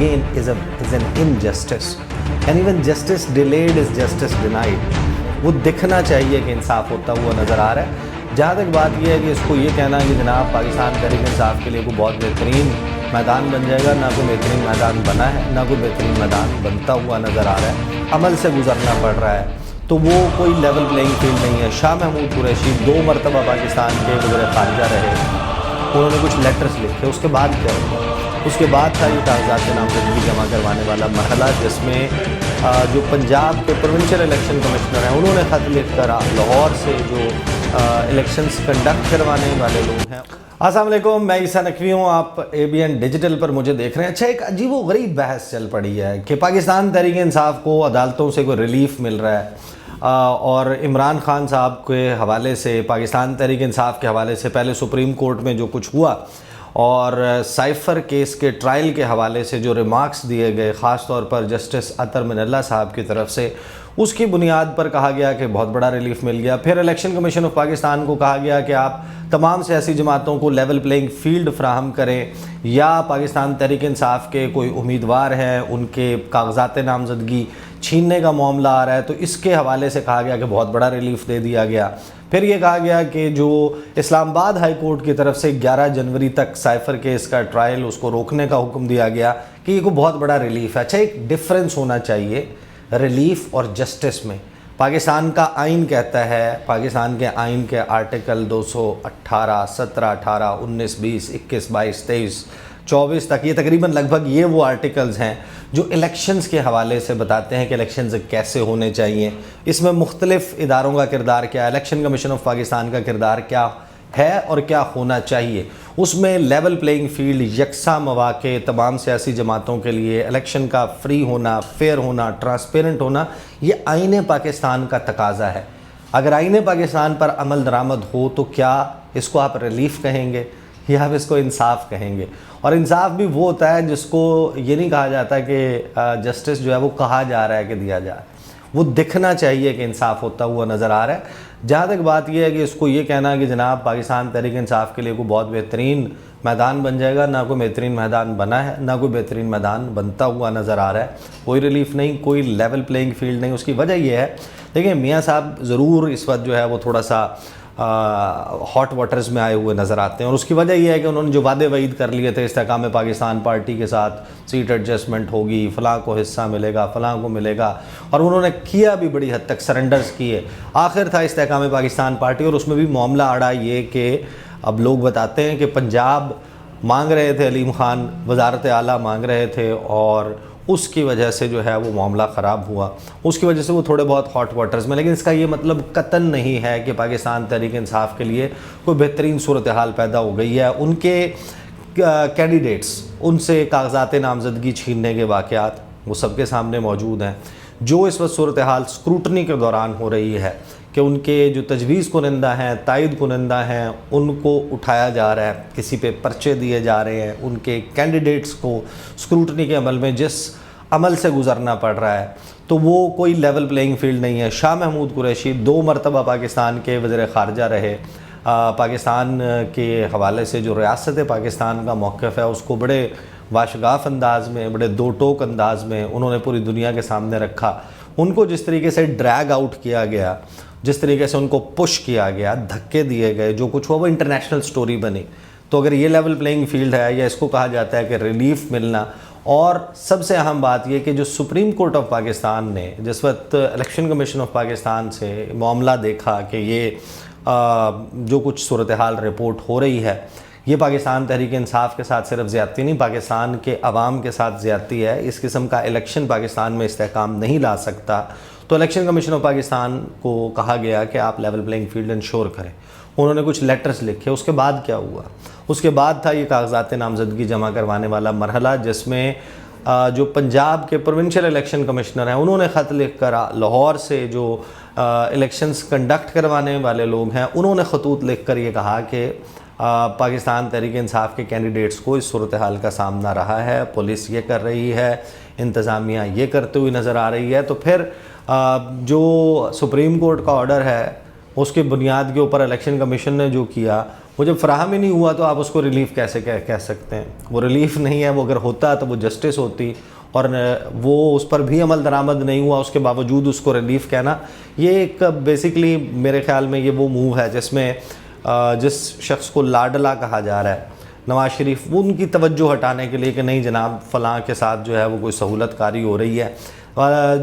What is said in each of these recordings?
again is an injustice, and even justice delayed is justice denied. وہ دکھنا چاہیے کہ انصاف ہوتا ہوا نظر آ رہا ہے. جہاں تک بات یہ ہے کہ اس کو یہ کہنا کہ جناب پاکستان تحریک انصاف کے لیے کوئی بہت بہترین میدان بن جائے گا، نہ کوئی بہترین میدان بنا ہے، نہ کوئی بہترین میدان بنتا ہوا نظر آ رہا ہے، عمل سے گزرنا پڑ رہا ہے. تو وہ کوئی لیول پلینگ فیلڈ نہیں ہے. شاہ محمود قریشی 2 مرتبہ پاکستان کے وزیر خارجہ رہے، انہوں نے کچھ لیٹرز لکھے. اس کے بعد کیا ہوا؟ اس کے بعد تھا یہ کاغذات نامزدگی جمع کروانے والا مرحلہ، جس میں جو پنجاب کے پروونشل الیکشن کمشنر ہیں انہوں نے خط لکھ کر لاہور سے جو الیکشنز کنڈکٹ کروانے والے لوگ ہیں. السلام علیکم، میں عیسیٰ نقوی ہوں، آپ ABN ڈیجیٹل پر مجھے دیکھ رہے ہیں. اچھا، ایک عجیب و غریب بحث چل پڑی ہے کہ پاکستان تحریک انصاف کو عدالتوں سے کوئی ریلیف مل رہا ہے، اور عمران خان صاحب کے حوالے سے، پاکستان تحریک انصاف کے حوالے سے پہلے سپریم کورٹ میں جو کچھ ہوا، اور سائفر کیس کے ٹرائل کے حوالے سے جو ریمارکس دیے گئے خاص طور پر جسٹس اطہر من اللہ صاحب کی طرف سے، اس کی بنیاد پر کہا گیا کہ بہت بڑا ریلیف مل گیا. پھر الیکشن کمیشن آف پاکستان کو کہا گیا کہ آپ تمام سیاسی جماعتوں کو لیول پلینگ فیلڈ فراہم کریں، یا پاکستان تحریک انصاف کے کوئی امیدوار ہیں ان کے کاغذات نامزدگی چھیننے کا معاملہ آ رہا ہے، تو اس کے حوالے سے کہا گیا کہ بہت بڑا ریلیف دے دیا گیا. پھر یہ کہا گیا کہ جو اسلام آباد ہائی کورٹ کی طرف سے 11 جنوری تک سائفر کیس کا ٹرائل، اس کو روکنے کا حکم دیا گیا کہ یہ کوئی بہت بڑا ریلیف ہے. اچھا، ایک ڈفرنس ہونا چاہیے ریلیف اور جسٹس میں. پاکستان کا آئین کہتا ہے، پاکستان کے آئین کے آرٹیکل 218، 17، 18، 19، 20، 21، 22، 23، 24 تک، یہ تقریباً لگ بھگ یہ وہ آرٹیکلز ہیں جو الیکشنز کے حوالے سے بتاتے ہیں کہ الیکشنز کیسے ہونے چاہیے. اس میں مختلف اداروں کا کردار کیا ہے، الیکشن کمیشن آف پاکستان کا کردار کیا ہے اور کیا ہونا چاہیے. اس میں لیول پلینگ فیلڈ، یکساں مواقع تمام سیاسی جماعتوں کے لیے، الیکشن کا فری ہونا، فیئر ہونا، ٹرانسپیرنٹ ہونا، یہ آئین پاکستان کا تقاضا ہے. اگر آئین پاکستان پر عمل درآمد ہو تو کیا اس کو آپ ریلیف کہیں گے یا آپ اس کو انصاف کہیں گے؟ اور انصاف بھی وہ ہوتا ہے جس کو یہ نہیں کہا جاتا کہ جسٹس جو ہے وہ کہا جا رہا ہے کہ دیا جا رہا ہے، وہ دکھنا چاہیے کہ انصاف ہوتا ہوا نظر آ رہا ہے. جہاں تک بات یہ ہے کہ اس کو یہ کہنا کہ جناب پاکستان تحریک انصاف کے لیے کوئی بہت بہترین میدان بن جائے گا، نہ کوئی بہترین میدان بنا ہے، نہ کوئی بہترین میدان بنتا ہوا نظر آ رہا ہے. کوئی ریلیف نہیں، کوئی لیول پلینگ فیلڈ نہیں. اس کی وجہ یہ ہے، دیکھیں میاں صاحب ضرور اس وقت جو ہے وہ تھوڑا سا ہاٹ واٹرز میں آئے ہوئے نظر آتے ہیں، اور اس کی وجہ یہ ہے کہ انہوں نے جو وعدے وعید کر لیے تھے استحکام پاکستان پارٹی کے ساتھ، سیٹ ایڈجسٹمنٹ ہوگی، فلاں کو حصہ ملے گا، فلاں کو ملے گا، اور انہوں نے کیا بھی بڑی حد تک سرنڈرز کیے. آخر تھا استحکام پاکستان پارٹی، اور اس میں بھی معاملہ اڑا یہ کہ اب لوگ بتاتے ہیں کہ پنجاب مانگ رہے تھے، علیم خان وزارت اعلیٰ مانگ رہے تھے، اور اس کی وجہ سے جو ہے وہ معاملہ خراب ہوا، اس کی وجہ سے وہ تھوڑے بہت ہاٹ واٹرز میں. لیکن اس کا یہ مطلب قطعاً نہیں ہے کہ پاکستان تحریک انصاف کے لیے کوئی بہترین صورتحال پیدا ہو گئی ہے. ان کے کینڈیڈیٹس، ان سے کاغذات نامزدگی چھیننے کے واقعات وہ سب کے سامنے موجود ہیں. جو اس وقت صورتحال اسکروٹنی کے دوران ہو رہی ہے کہ ان کے جو تجویز کنندہ ہیں، تائید کنندہ ہیں، ان کو اٹھایا جا رہا ہے، کسی پہ پرچے دیے جا رہے ہیں، ان کے کینڈیڈیٹس کو اسکروٹنی کے عمل میں جس عمل سے گزرنا پڑ رہا ہے، تو وہ کوئی لیول پلینگ فیلڈ نہیں ہے. شاہ محمود قریشی 2 مرتبہ پاکستان کے وزیر خارجہ رہے. پاکستان کے حوالے سے جو ریاست پاکستان کا موقف ہے اس کو بڑے واشگاف انداز میں، بڑے دو ٹوک انداز میں انہوں نے پوری دنیا کے سامنے رکھا. ان کو جس طریقے سے ڈریگ آؤٹ کیا گیا، جس طریقے سے ان کو پش کیا گیا، دھکے دیے گئے، جو کچھ ہوا وہ انٹرنیشنل سٹوری بنی. تو اگر یہ لیول پلینگ فیلڈ ہے، یا اس کو کہا جاتا ہے کہ ریلیف ملنا. اور سب سے اہم بات یہ کہ جو سپریم کورٹ آف پاکستان نے جس وقت الیکشن کمیشن آف پاکستان سے معاملہ دیکھا کہ یہ جو کچھ صورتحال رپورٹ ہو رہی ہے، یہ پاکستان تحریک انصاف کے ساتھ صرف زیادتی نہیں، پاکستان کے عوام کے ساتھ زیادتی ہے، اس قسم کا الیکشن پاکستان میں استحکام نہیں لا سکتا. تو الیکشن کمیشن آف پاکستان کو کہا گیا کہ آپ لیول پلینگ فیلڈ انشور کریں. انہوں نے کچھ لیٹرز لکھے. اس کے بعد کیا ہوا؟ اس کے بعد تھا یہ کاغذات نامزدگی جمع کروانے والا مرحلہ، جس میں جو پنجاب کے پروونشل الیکشن کمشنر ہیں انہوں نے خط لکھ کر لاہور سے جو الیکشنز کنڈکٹ کروانے والے لوگ ہیں انہوں نے خطوط لکھ کر یہ کہا کہ پاکستان تحریک انصاف کے کینڈیڈیٹس کو اس صورتحال کا سامنا رہا ہے، پولیس یہ کر رہی ہے، انتظامیہ یہ کرتے ہوئی نظر آ رہی ہے. تو پھر جو سپریم کورٹ کا آرڈر ہے اس کی بنیاد کے اوپر الیکشن کمیشن نے جو کیا وہ جب فراہم ہی نہیں ہوا تو آپ اس کو ریلیف کیسے کہہ سکتے ہیں؟ وہ ریلیف نہیں ہے، وہ اگر ہوتا تو وہ جسٹس ہوتی، اور وہ اس پر بھی عمل درآمد نہیں ہوا، اس کے باوجود اس کو ریلیف کہنا، یہ ایک بیسیکلی میرے خیال میں یہ وہ موو ہے جس میں جس شخص کو لاڈلا کہا جا رہا ہے نواز شریف، وہ ان کی توجہ ہٹانے کے لیے کہ نہیں جناب فلاں کے ساتھ جو ہے وہ کوئی سہولت کاری ہو رہی ہے.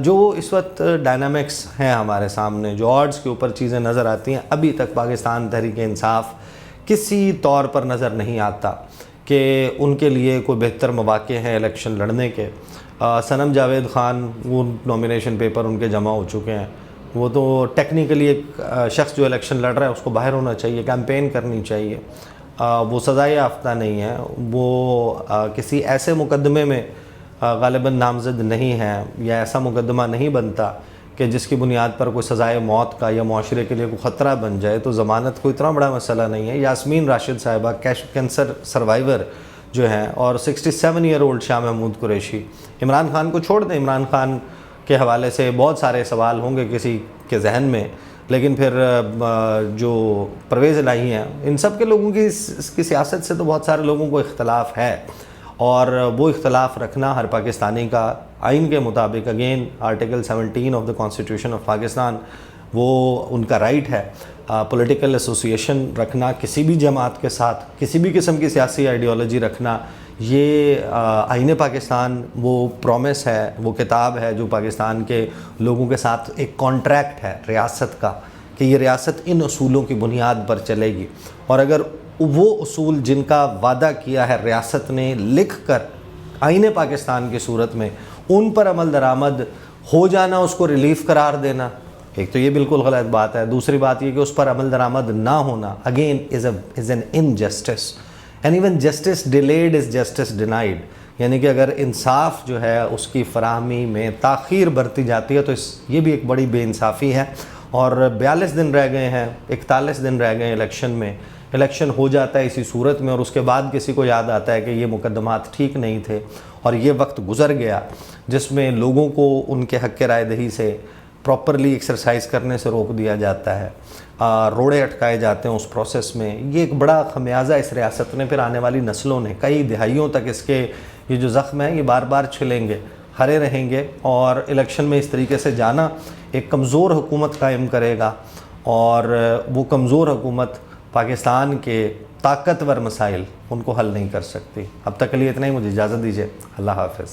جو اس وقت ڈائنامکس ہیں ہمارے سامنے، جو آڈز کے اوپر چیزیں نظر آتی ہیں، ابھی تک پاکستان تحریک انصاف کسی طور پر نظر نہیں آتا کہ ان کے لیے کوئی بہتر مواقع ہیں الیکشن لڑنے کے. صنم جاوید خان، وہ نومینیشن پیپر ان کے جمع ہو چکے ہیں، وہ تو ٹیکنیکلی ایک شخص جو الیکشن لڑ رہا ہے اس کو باہر ہونا چاہیے، کیمپین کرنی چاہیے. وہ سزائے یافتہ نہیں ہے، وہ کسی ایسے مقدمے میں غالباً نامزد نہیں ہے، یا ایسا مقدمہ نہیں بنتا کہ جس کی بنیاد پر کوئی سزائے موت کا یا معاشرے کے لیے کوئی خطرہ بن جائے. تو ضمانت کوئی اتنا بڑا مسئلہ نہیں ہے. یاسمین راشد صاحبہ کینسر سروائیور جو ہیں، اور 67 ایئر اولڈ شاہ محمود قریشی. عمران خان کو چھوڑ دیں، عمران خان کے حوالے سے بہت سارے سوال ہوں گے کسی کے ذہن میں، لیکن پھر جو پرویز الہی ہیں، ان سب کے لوگوں کی اس کی سیاست سے تو بہت سارے لوگوں کو اختلاف ہے، اور وہ اختلاف رکھنا ہر پاکستانی کا آئین کے مطابق، again article 17 of the constitution of Pakistan, وہ ان کا رائٹ ہے. پولیٹیکل ایسوسیشن رکھنا کسی بھی جماعت کے ساتھ، کسی بھی قسم کی سیاسی آئیڈیالوجی رکھنا، یہ آئین پاکستان وہ پرومس ہے، وہ کتاب ہے جو پاکستان کے لوگوں کے ساتھ ایک کانٹریکٹ ہے ریاست کا، کہ یہ ریاست ان اصولوں کی بنیاد پر چلے گی. اور اگر وہ اصول جن کا وعدہ کیا ہے ریاست نے لکھ کر آئین پاکستان کی صورت میں، ان پر عمل درآمد ہو جانا، اس کو ریلیف قرار دینا، ایک تو یہ بالکل غلط بات ہے. دوسری بات یہ کہ اس پر عمل درآمد نہ ہونا again is an injustice, and even justice delayed is justice denied. یعنی کہ اگر انصاف جو ہے اس کی فراہمی میں تاخیر برتی جاتی ہے تو یہ بھی ایک بڑی بے انصافی ہے. اور 42 دن رہ گئے ہیں، 41 دن رہ گئے ہیں الیکشن میں. الیکشن ہو جاتا ہے اسی صورت میں، اور اس کے بعد کسی کو یاد آتا ہے کہ یہ مقدمات ٹھیک نہیں تھے، اور یہ وقت گزر گیا جس میں لوگوں کو ان کے حق رائے دہی سے پراپرلی ایکسرسائز کرنے سے روک دیا جاتا ہے، روڑے اٹکائے جاتے ہیں اس پروسیس میں. یہ ایک بڑا خمیازہ اس ریاست نے، پھر آنے والی نسلوں نے، کئی دہائیوں تک اس کے یہ جو زخم ہیں یہ بار بار چھلیں گے، ہرے رہیں گے. اور الیکشن میں اس طریقے سے جانا ایک کمزور حکومت قائم کرے گا، اور وہ کمزور حکومت پاکستان کے طاقتور مسائل ان کو حل نہیں کر سکتی. اب تک کے لیے اتنا ہی، مجھے اجازت دیجیے. اللہ حافظ.